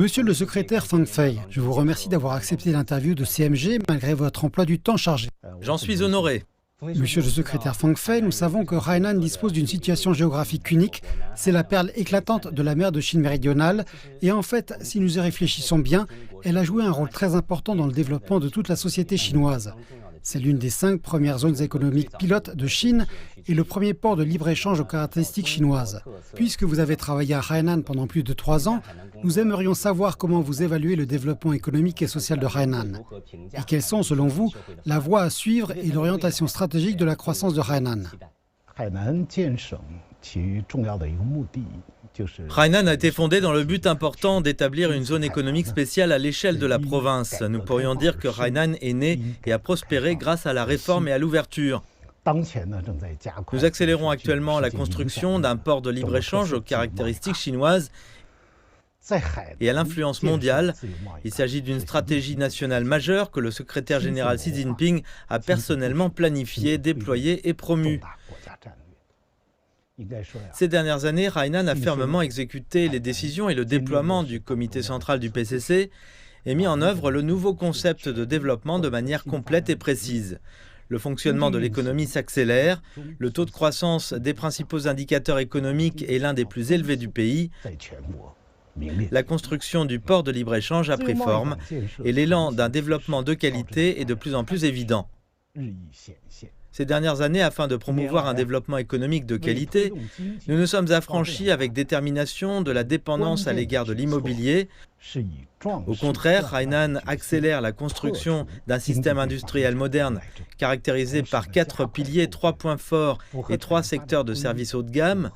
Monsieur le secrétaire Fang Fei, je vous remercie d'avoir accepté l'interview de CMG malgré votre emploi du temps chargé. J'en suis honoré. Monsieur le secrétaire Fang Fei, nous savons que Hainan dispose d'une situation géographique unique. C'est la perle éclatante de la mer de Chine méridionale. Et en fait, si nous y réfléchissons bien, elle a joué un rôle très important dans le développement de toute la société chinoise. C'est l'une des 5 premières zones économiques pilotes de Chine et le premier port de libre-échange aux caractéristiques chinoises. Puisque vous avez travaillé à Hainan pendant plus de 3 ans, nous aimerions savoir comment vous évaluez le développement économique et social de Hainan. Et quelles sont, selon vous, la voie à suivre et l'orientation stratégique de la croissance de Hainan. Hainan a été fondé dans le but important d'établir une zone économique spéciale à l'échelle de la province. Nous pourrions dire que Hainan est né et a prospéré grâce à la réforme et à l'ouverture. Nous accélérons actuellement la construction d'un port de libre-échange aux caractéristiques chinoises et à l'influence mondiale. Il s'agit d'une stratégie nationale majeure que le secrétaire général Xi Jinping a personnellement planifiée, déployée et promue. Ces dernières années, Hainan a fermement exécuté les décisions et le déploiement du comité central du PCC et mis en œuvre le nouveau concept de développement de manière complète et précise. Le fonctionnement de l'économie s'accélère, le taux de croissance des principaux indicateurs économiques est l'un des plus élevés du pays. La construction du port de libre-échange a pris forme et l'élan d'un développement de qualité est de plus en plus évident. Ces dernières années, afin de promouvoir un développement économique de qualité, nous nous sommes affranchis avec détermination de la dépendance à l'égard de l'immobilier. Au contraire, Hainan accélère la construction d'un système industriel moderne caractérisé par 4 piliers, 3 points forts et 3 secteurs de services haut de gamme.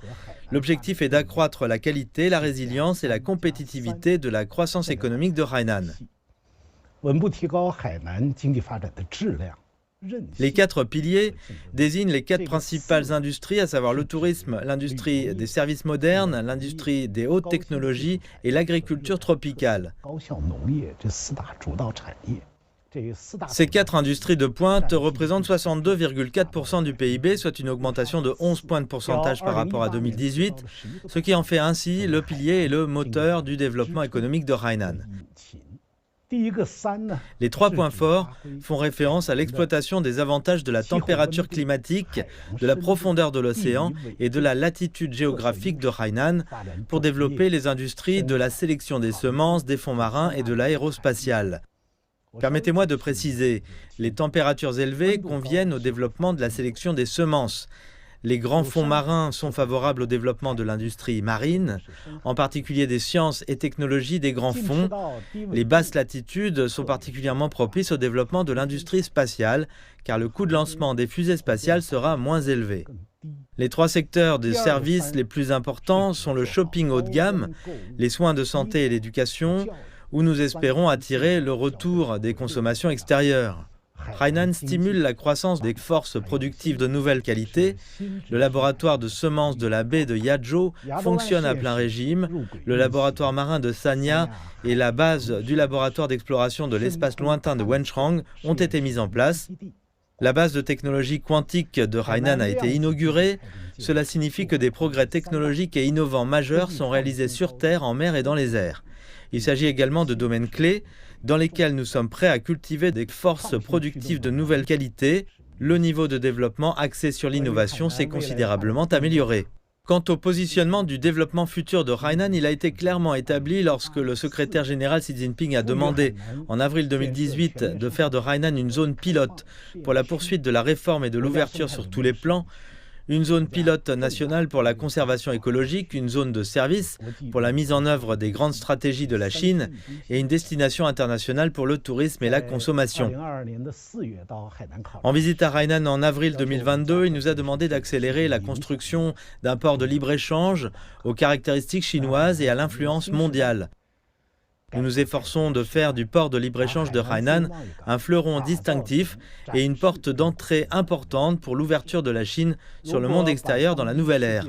L'objectif est d'accroître la qualité, la résilience et la compétitivité de la croissance économique de Hainan. Les 4 piliers désignent les 4 principales industries, à savoir le tourisme, l'industrie des services modernes, l'industrie des hautes technologies et l'agriculture tropicale. Ces 4 industries de pointe représentent 62,4% du PIB, soit une augmentation de 11 points de pourcentage par rapport à 2018, ce qui en fait ainsi le pilier et le moteur du développement économique de Hainan. Les 3 points forts font référence à l'exploitation des avantages de la température climatique, de la profondeur de l'océan et de la latitude géographique de Hainan pour développer les industries de la sélection des semences, des fonds marins et de l'aérospatiale. Permettez-moi de préciser, les températures élevées conviennent au développement de la sélection des semences. Les grands fonds marins sont favorables au développement de l'industrie marine, en particulier des sciences et technologies des grands fonds. Les basses latitudes sont particulièrement propices au développement de l'industrie spatiale, car le coût de lancement des fusées spatiales sera moins élevé. Les 3 secteurs de services les plus importants sont le shopping haut de gamme, les soins de santé et l'éducation, où nous espérons attirer le retour des consommations extérieures. Hainan stimule la croissance des forces productives de nouvelle qualité. Le laboratoire de semences de la baie de Yazhou fonctionne à plein régime. Le laboratoire marin de Sanya et la base du laboratoire d'exploration de l'espace lointain de Wenchang ont été mises en place. La base de technologie quantique de Hainan a été inaugurée. Cela signifie que des progrès technologiques et innovants majeurs sont réalisés sur Terre, en mer et dans les airs. Il s'agit également de domaines clés dans lesquels nous sommes prêts à cultiver des forces productives de nouvelle qualité. Le niveau de développement axé sur l'innovation s'est considérablement amélioré. Quant au positionnement du développement futur de Hainan, il a été clairement établi lorsque le secrétaire général Xi Jinping a demandé, en avril 2018, de faire de Hainan une zone pilote pour la poursuite de la réforme et de l'ouverture sur tous les plans. Une zone pilote nationale pour la conservation écologique, une zone de service pour la mise en œuvre des grandes stratégies de la Chine et une destination internationale pour le tourisme et la consommation. En visite à Hainan en avril 2022, il nous a demandé d'accélérer la construction d'un port de libre-échange aux caractéristiques chinoises et à l'influence mondiale. Nous nous efforçons de faire du port de libre-échange de Hainan un fleuron distinctif et une porte d'entrée importante pour l'ouverture de la Chine sur le monde extérieur dans la nouvelle ère.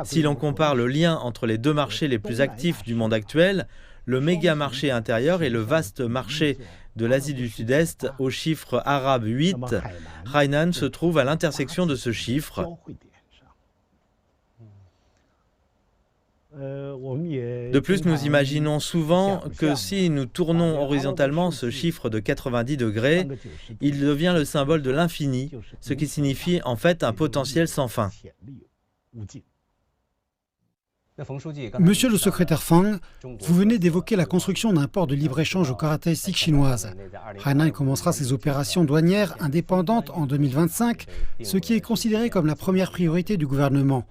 Si l'on compare le lien entre les 2 marchés les plus actifs du monde actuel, le méga marché intérieur et le vaste marché de l'Asie du Sud-Est au chiffre arabe 8, Hainan se trouve à l'intersection de ce chiffre. De plus, nous imaginons souvent que si nous tournons horizontalement ce chiffre de 90 degrés, il devient le symbole de l'infini, ce qui signifie en fait un potentiel sans fin. Monsieur le secrétaire Fang, vous venez d'évoquer la construction d'un port de libre-échange aux caractéristiques chinoises. Hainan commencera ses opérations douanières indépendantes en 2025, ce qui est considéré comme la première priorité du gouvernement.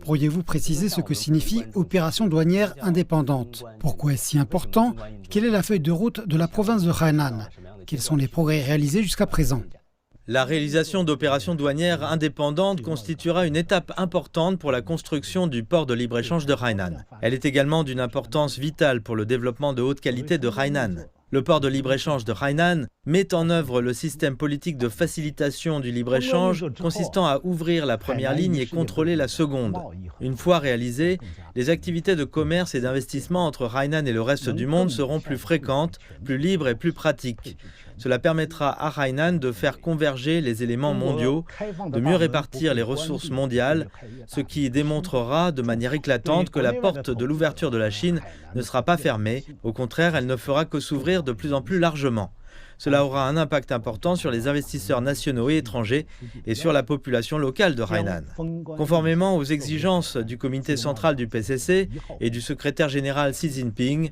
Pourriez-vous préciser ce que signifie opération douanière indépendante? Pourquoi est-ce si important? Quelle est la feuille de route de la province de Hainan? Quels sont les progrès réalisés jusqu'à présent? La réalisation d'opérations douanières indépendantes constituera une étape importante pour la construction du port de libre-échange de Hainan. Elle est également d'une importance vitale pour le développement de haute qualité de Hainan. Le port de libre-échange de Hainan met en œuvre le système politique de facilitation du libre-échange consistant à ouvrir la première ligne et contrôler la seconde. Une fois réalisées, les activités de commerce et d'investissement entre Hainan et le reste du monde seront plus fréquentes, plus libres et plus pratiques. Cela permettra à Hainan de faire converger les éléments mondiaux, de mieux répartir les ressources mondiales, ce qui démontrera de manière éclatante que la porte de l'ouverture de la Chine ne sera pas fermée. Au contraire, elle ne fera que s'ouvrir de plus en plus largement. Cela aura un impact important sur les investisseurs nationaux et étrangers et sur la population locale de Hainan. Conformément aux exigences du comité central du PCC et du secrétaire général Xi Jinping,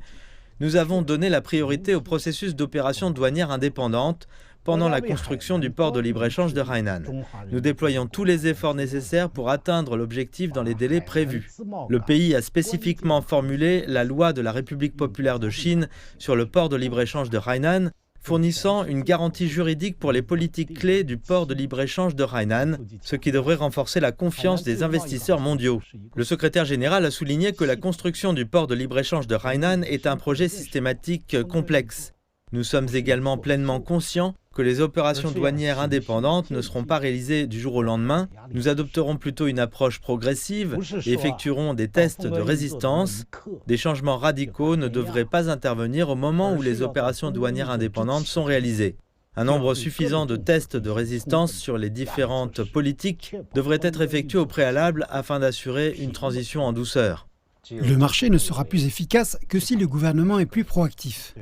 nous avons donné la priorité au processus d'opération douanière indépendante pendant la construction du port de libre-échange de Hainan. Nous déployons tous les efforts nécessaires pour atteindre l'objectif dans les délais prévus. Le pays a spécifiquement formulé la loi de la République populaire de Chine sur le port de libre-échange de Hainan, fournissant une garantie juridique pour les politiques clés du port de libre-échange de Hainan, ce qui devrait renforcer la confiance des investisseurs mondiaux. Le secrétaire général a souligné que la construction du port de libre-échange de Hainan est un projet systématique complexe. Nous sommes également pleinement conscients que les opérations douanières indépendantes ne seront pas réalisées du jour au lendemain. Nous adopterons plutôt une approche progressive et effectuerons des tests de résistance. Des changements radicaux ne devraient pas intervenir au moment où les opérations douanières indépendantes sont réalisées. Un nombre suffisant de tests de résistance sur les différentes politiques devrait être effectué au préalable afin d'assurer une transition en douceur. Le marché ne sera plus efficace que si le gouvernement est plus proactif.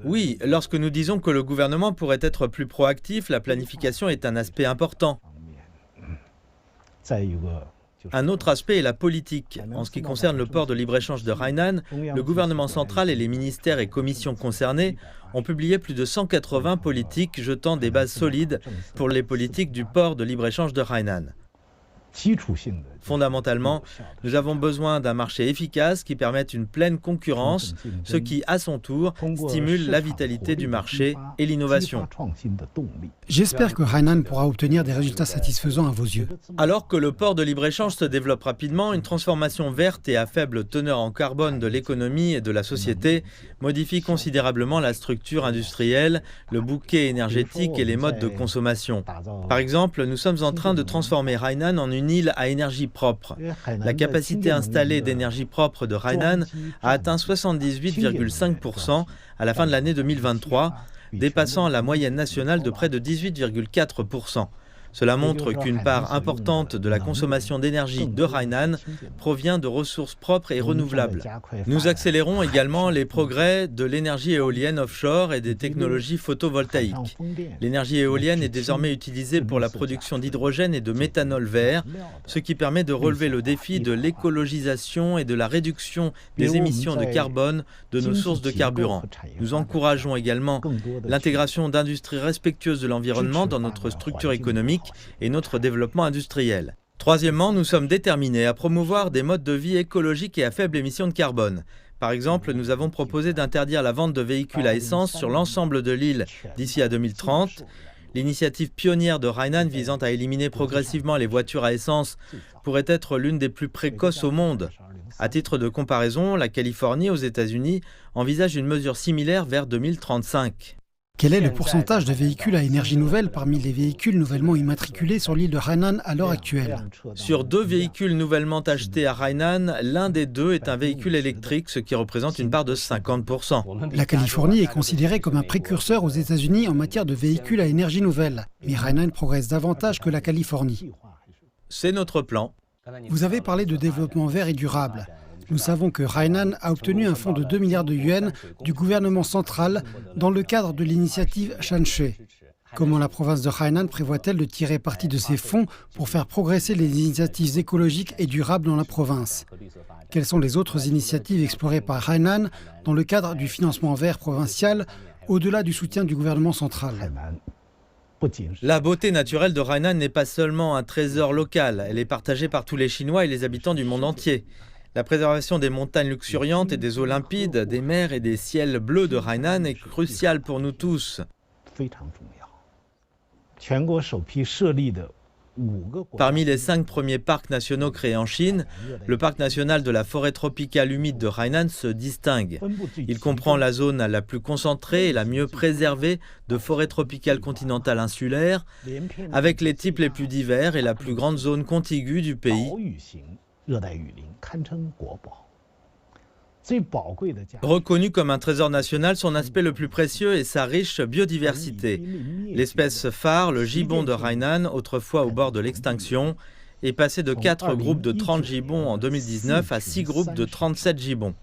Oui, lorsque nous disons que le gouvernement pourrait être plus proactif, la planification est un aspect important. Un autre aspect est la politique. En ce qui concerne le port de libre-échange de Hainan, le gouvernement central et les ministères et commissions concernés ont publié plus de 180 politiques jetant des bases solides pour les politiques du port de libre-échange de Hainan. Fondamentalement, nous avons besoin d'un marché efficace qui permette une pleine concurrence, ce qui, à son tour, stimule la vitalité du marché et l'innovation. J'espère que Hainan pourra obtenir des résultats satisfaisants à vos yeux. Alors que le port de libre-échange se développe rapidement, une transformation verte et à faible teneur en carbone de l'économie et de la société modifie considérablement la structure industrielle, le bouquet énergétique et les modes de consommation. Par exemple, nous sommes en train de transformer Hainan en une île à énergie propre. La capacité installée d'énergie propre de Hainan a atteint 78,5% à la fin de l'année 2023, dépassant la moyenne nationale de près de 18,4%. Cela montre qu'une part importante de la consommation d'énergie de Hainan provient de ressources propres et renouvelables. Nous accélérons également les progrès de l'énergie éolienne offshore et des technologies photovoltaïques. L'énergie éolienne est désormais utilisée pour la production d'hydrogène et de méthanol vert, ce qui permet de relever le défi de l'écologisation et de la réduction des émissions de carbone de nos sources de carburant. Nous encourageons également l'intégration d'industries respectueuses de l'environnement dans notre structure économique et notre développement industriel. Troisièmement, nous sommes déterminés à promouvoir des modes de vie écologiques et à faible émission de carbone. Par exemple, nous avons proposé d'interdire la vente de véhicules à essence sur l'ensemble de l'île d'ici à 2030. L'initiative pionnière de Hainan visant à éliminer progressivement les voitures à essence pourrait être l'une des plus précoces au monde. À titre de comparaison, la Californie aux États-Unis envisage une mesure similaire vers 2035. Quel est le pourcentage de véhicules à énergie nouvelle parmi les véhicules nouvellement immatriculés sur l'île de Hainan à l'heure actuelle? Sur 2 véhicules nouvellement achetés à Hainan, l'un des 2 est un véhicule électrique, ce qui représente une part de 50%. La Californie est considérée comme un précurseur aux États-Unis en matière de véhicules à énergie nouvelle. Mais Hainan progresse davantage que la Californie. C'est notre plan. Vous avez parlé de développement vert et durable. Nous savons que Hainan a obtenu un fonds de 2 milliards de yuans du gouvernement central dans le cadre de l'initiative Shanshui. Comment la province de Hainan prévoit-elle de tirer parti de ces fonds pour faire progresser les initiatives écologiques et durables dans la province? Quelles sont les autres initiatives explorées par Hainan dans le cadre du financement vert provincial, au-delà du soutien du gouvernement central? La beauté naturelle de Hainan n'est pas seulement un trésor local, elle est partagée par tous les Chinois et les habitants du monde entier. La préservation des montagnes luxuriantes et des eaux limpides, des mers et des ciels bleus de Hainan est cruciale pour nous tous. Parmi les 5 premiers parcs nationaux créés en Chine, le parc national de la forêt tropicale humide de Hainan se distingue. Il comprend la zone la plus concentrée et la mieux préservée de forêt tropicale continentale insulaire, avec les types les plus divers et la plus grande zone contiguë du pays. Reconnu comme un trésor national, son aspect le plus précieux est sa riche biodiversité. L'espèce phare, le gibbon de Hainan, autrefois au bord de l'extinction, est passé de 4 groupes de 30 gibbons en 2019 à 6 groupes de 37 gibbons.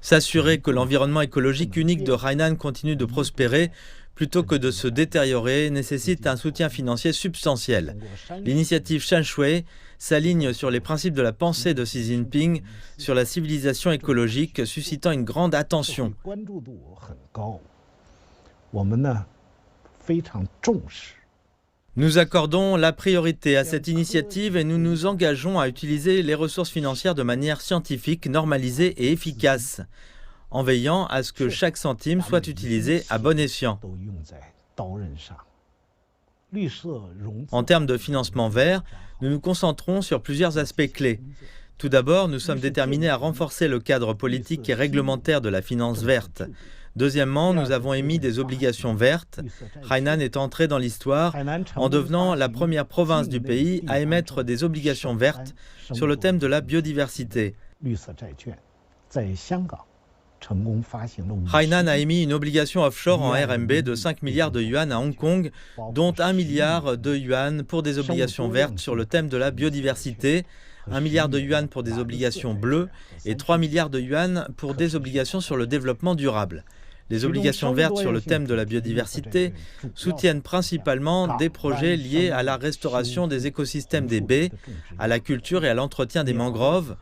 S'assurer que l'environnement écologique unique de Hainan continue de prospérer plutôt que de se détériorer nécessite un soutien financier substantiel. L'initiative Shanshui s'aligne sur les principes de la pensée de Xi Jinping sur la civilisation écologique, suscitant une grande attention. Nous accordons la priorité à cette initiative et nous nous engageons à utiliser les ressources financières de manière scientifique, normalisée et efficace, en veillant à ce que chaque centime soit utilisé à bon escient. En termes de financement vert, nous nous concentrons sur plusieurs aspects clés. Tout d'abord, nous sommes déterminés à renforcer le cadre politique et réglementaire de la finance verte. Deuxièmement, nous avons émis des obligations vertes. Hainan est entré dans l'histoire en devenant la première province du pays à émettre des obligations vertes sur le thème de la biodiversité. Hainan a émis une obligation offshore en RMB de 5 milliards de yuan à Hong Kong, dont 1 milliard de yuan pour des obligations vertes sur le thème de la biodiversité, 1 milliard de yuan pour des obligations bleues et 3 milliards de yuan pour des obligations sur le développement durable. Les obligations vertes sur le thème de la biodiversité soutiennent principalement des projets liés à la restauration des écosystèmes des baies, à la culture et à l'entretien des mangroves,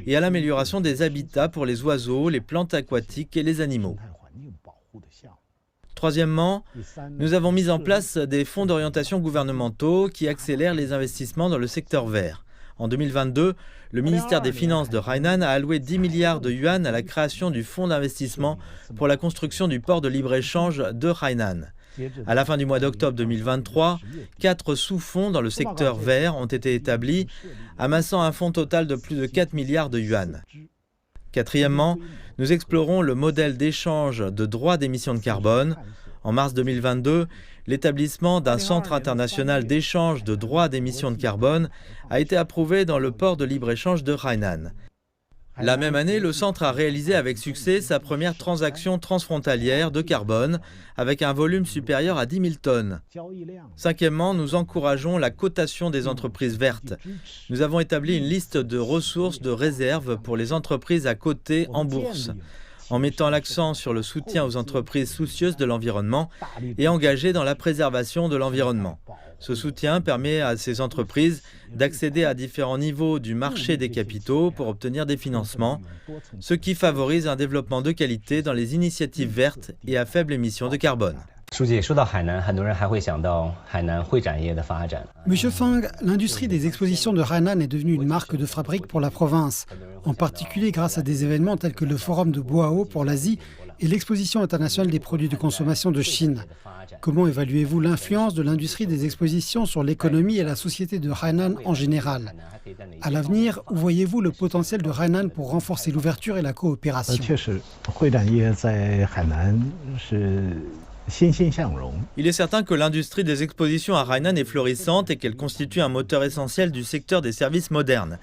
et à l'amélioration des habitats pour les oiseaux, les plantes aquatiques et les animaux. Troisièmement, nous avons mis en place des fonds d'orientation gouvernementaux qui accélèrent les investissements dans le secteur vert. En 2022, le ministère des Finances de Hainan a alloué 10 milliards de yuan à la création du fonds d'investissement pour la construction du port de libre-échange de Hainan. À la fin du mois d'octobre 2023, 4 sous-fonds dans le secteur vert ont été établis, amassant un fonds total de plus de 4 milliards de yuan. Quatrièmement, nous explorons le modèle d'échange de droits d'émission de carbone. En mars 2022, l'établissement d'un centre international d'échange de droits d'émission de carbone a été approuvé dans le port de libre-échange de Hainan. La même année, le centre a réalisé avec succès sa première transaction transfrontalière de carbone avec un volume supérieur à 10 000 tonnes. Cinquièmement, nous encourageons la cotation des entreprises vertes. Nous avons établi une liste de ressources de réserve pour les entreprises à coter en bourse, en mettant l'accent sur le soutien aux entreprises soucieuses de l'environnement et engagées dans la préservation de l'environnement. Ce soutien permet à ces entreprises d'accéder à différents niveaux du marché des capitaux pour obtenir des financements, ce qui favorise un développement de qualité dans les initiatives vertes et à faible émission de carbone. Monsieur Fang, l'industrie des expositions de Hainan est devenue une marque de fabrique pour la province, en particulier grâce à des événements tels que le Forum de Boao pour l'Asie et l'Exposition internationale des produits de consommation de Chine. Comment évaluez-vous l'influence de l'industrie des expositions sur l'économie et la société de Hainan en général? À l'avenir, où voyez-vous le potentiel de Hainan pour renforcer l'ouverture et la coopération? Il est certain que l'industrie des expositions à Hainan est florissante et qu'elle constitue un moteur essentiel du secteur des services modernes.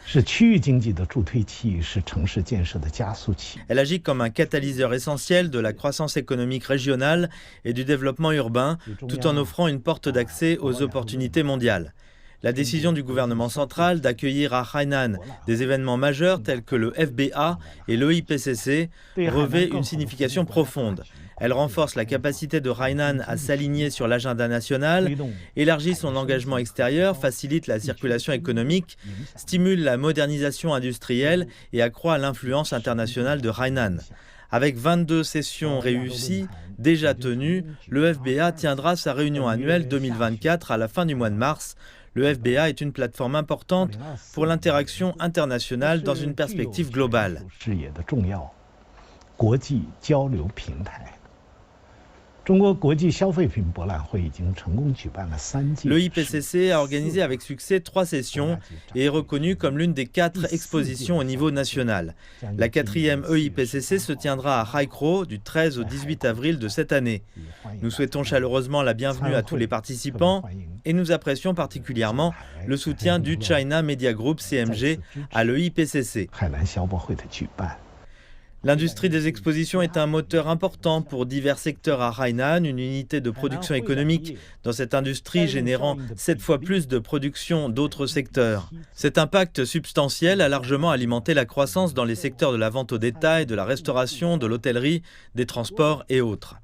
Elle agit comme un catalyseur essentiel de la croissance économique régionale et du développement urbain, tout en offrant une porte d'accès aux opportunités mondiales. La décision du gouvernement central d'accueillir à Hainan des événements majeurs tels que le FBA et l'EIPCC revêt une signification profonde. Elle renforce la capacité de Hainan à s'aligner sur l'agenda national, élargit son engagement extérieur, facilite la circulation économique, stimule la modernisation industrielle et accroît l'influence internationale de Hainan. Avec 22 sessions réussies, déjà tenues, le FBA tiendra sa réunion annuelle 2024 à la fin du mois de mars. Le FBA est une plateforme importante pour l'interaction internationale dans une perspective globale. Le IPCC a organisé avec succès 3 sessions et est reconnu comme l'une des 4 expositions au niveau national. La 4e EIPCC se tiendra à Haikro du 13 au 18 avril de cette année. Nous souhaitons chaleureusement la bienvenue à tous les participants et nous apprécions particulièrement le soutien du China Media Group CMG à l'EIPCC. L'industrie des expositions est un moteur important pour divers secteurs à Hainan, une unité de production économique dans cette industrie générant 7 fois plus de production d'autres secteurs. Cet impact substantiel a largement alimenté la croissance dans les secteurs de la vente au détail, de la restauration, de l'hôtellerie, des transports et autres.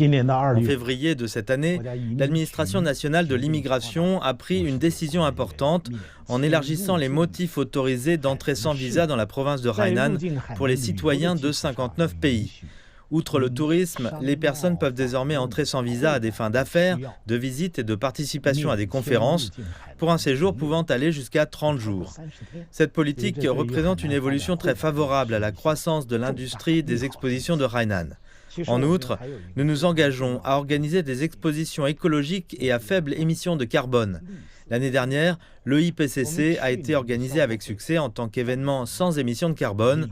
En février de cette année, l'administration nationale de l'immigration a pris une décision importante en élargissant les motifs autorisés d'entrée sans visa dans la province de Hainan pour les citoyens de 59 pays. Outre le tourisme, les personnes peuvent désormais entrer sans visa à des fins d'affaires, de visites et de participation à des conférences, pour un séjour pouvant aller jusqu'à 30 jours. Cette politique représente une évolution très favorable à la croissance de l'industrie des expositions de Hainan. En outre, nous nous engageons à organiser des expositions écologiques et à faible émission de carbone. L'année dernière, l'EIPCC a été organisé avec succès en tant qu'événement sans émission de carbone,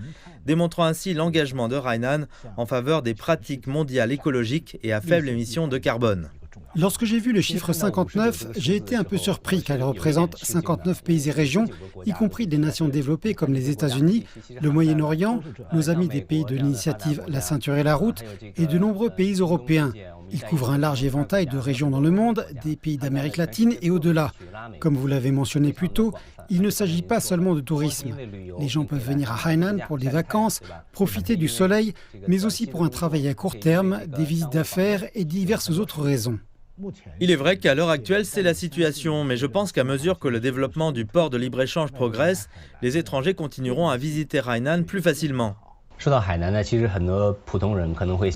démontrant ainsi l'engagement de Hainan en faveur des pratiques mondiales écologiques et à faible émission de carbone. Lorsque j'ai vu le chiffre 59, j'ai été un peu surpris car il représente 59 pays et régions, y compris des nations développées comme les États-Unis, le Moyen-Orient, nos amis des pays de l'initiative La Ceinture et la Route et de nombreux pays européens. Il couvre un large éventail de régions dans le monde, des pays d'Amérique latine et au-delà. Comme vous l'avez mentionné plus tôt, il ne s'agit pas seulement de tourisme. Les gens peuvent venir à Hainan pour des vacances, profiter du soleil, mais aussi pour un travail à court terme, des visites d'affaires et diverses autres raisons. Il est vrai qu'à l'heure actuelle, c'est la situation, mais je pense qu'à mesure que le développement du port de libre-échange progresse, les étrangers continueront à visiter Hainan plus facilement.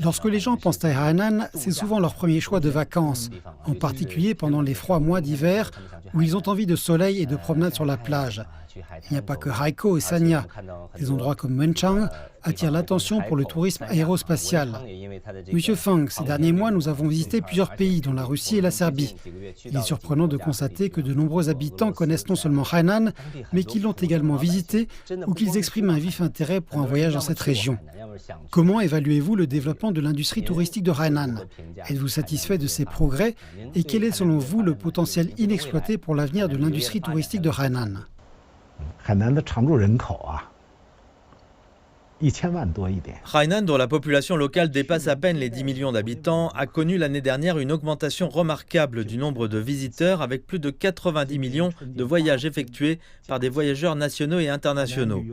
Lorsque les gens pensent à Hainan, c'est souvent leur premier choix de vacances, en particulier pendant les froids mois d'hiver où ils ont envie de soleil et de promenade sur la plage. Il n'y a pas que Haikou et Sanya. Des endroits comme Wenchang attirent l'attention pour le tourisme aérospatial. Monsieur Feng, ces derniers mois, nous avons visité plusieurs pays, dont la Russie et la Serbie. Il est surprenant de constater que de nombreux habitants connaissent non seulement Hainan, mais qu'ils l'ont également visité ou qu'ils expriment un vif intérêt pour un voyage dans cette région. Comment évaluez-vous le développement de l'industrie touristique de Hainan? Êtes-vous satisfait de ses progrès? Et quel est selon vous le potentiel inexploité pour l'avenir de l'industrie touristique de Hainan? Hainan, dont la population locale dépasse à peine les 10 millions d'habitants, a connu l'année dernière une augmentation remarquable du nombre de visiteurs avec plus de 90 millions de voyages effectués par des voyageurs nationaux et internationaux.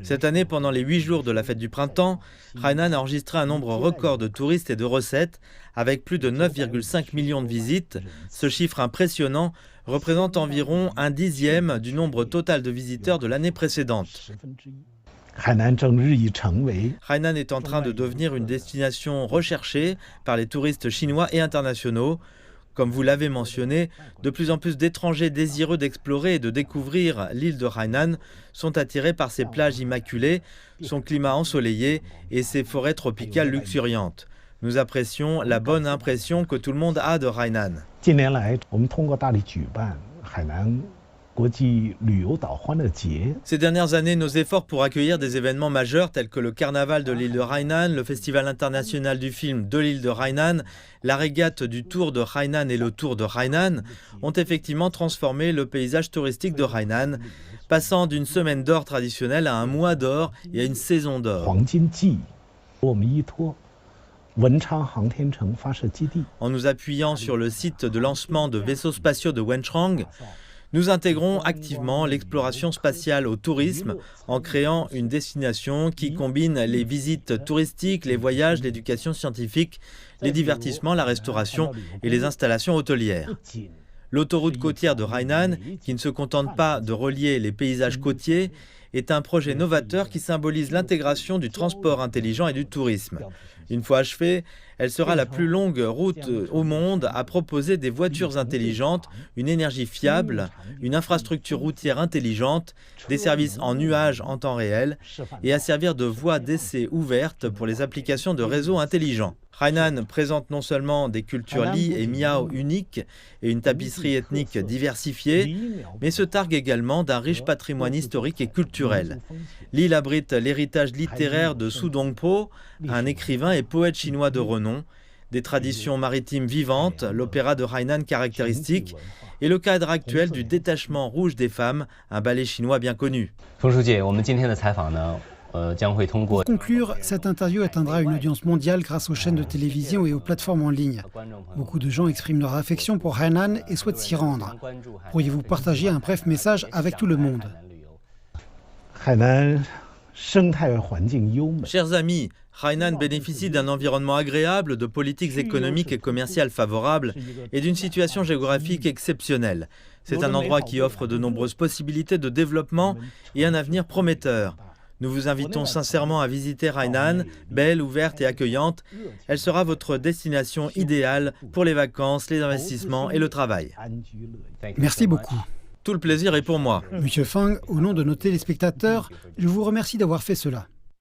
Cette année, pendant les 8 jours de la fête du printemps, Hainan a enregistré un nombre record de touristes et de recettes avec plus de 9,5 millions de visites. Ce chiffre impressionnant représente environ un dixième du nombre total de visiteurs de l'année précédente. Hainan est en train de devenir une destination recherchée par les touristes chinois et internationaux. Comme vous l'avez mentionné, de plus en plus d'étrangers désireux d'explorer et de découvrir l'île de Hainan sont attirés par ses plages immaculées, son climat ensoleillé et ses forêts tropicales luxuriantes. Nous apprécions la bonne impression que tout le monde a de Hainan. Ces dernières années, nos efforts pour accueillir des événements majeurs tels que le carnaval de l'île de Hainan, le festival international du film de l'île de Hainan, la régate du Tour de Hainan et le Tour de Hainan ont effectivement transformé le paysage touristique de Hainan, passant d'une semaine d'or traditionnelle à un mois d'or et à une saison d'or. En nous appuyant sur le site de lancement de vaisseaux spatiaux de Wenchang, nous intégrons activement l'exploration spatiale au tourisme en créant une destination qui combine les visites touristiques, les voyages, l'éducation scientifique, les divertissements, la restauration et les installations hôtelières. L'autoroute côtière de Hainan, qui ne se contente pas de relier les paysages côtiers, est un projet novateur qui symbolise l'intégration du transport intelligent et du tourisme. Une fois achevée, elle sera la plus longue route au monde à proposer des voitures intelligentes, une énergie fiable, une infrastructure routière intelligente, des services en nuage en temps réel et à servir de voie d'essai ouverte pour les applications de réseaux intelligents. Hainan présente non seulement des cultures Li et Miao uniques et une tapisserie ethnique diversifiée, mais se targue également d'un riche patrimoine historique et culturel. L'île abrite l'héritage littéraire de Su Dongpo, un écrivain et poète chinois de renom, des traditions maritimes vivantes, l'opéra de Hainan caractéristique et le cadre actuel du détachement rouge des femmes, un ballet chinois bien connu. Pour conclure, cette interview atteindra une audience mondiale grâce aux chaînes de télévision et aux plateformes en ligne. Beaucoup de gens expriment leur affection pour Hainan et souhaitent s'y rendre. Pourriez-vous partager un bref message avec tout le monde? Chers amis, Hainan bénéficie d'un environnement agréable, de politiques économiques et commerciales favorables et d'une situation géographique exceptionnelle. C'est un endroit qui offre de nombreuses possibilités de développement et un avenir prometteur. Nous vous invitons sincèrement à visiter Hainan, belle, ouverte et accueillante. Elle sera votre destination idéale pour les vacances, les investissements et le travail. Merci beaucoup. Tout le plaisir est pour moi. Monsieur Fang, au nom de nos téléspectateurs, je vous remercie d'avoir fait cela.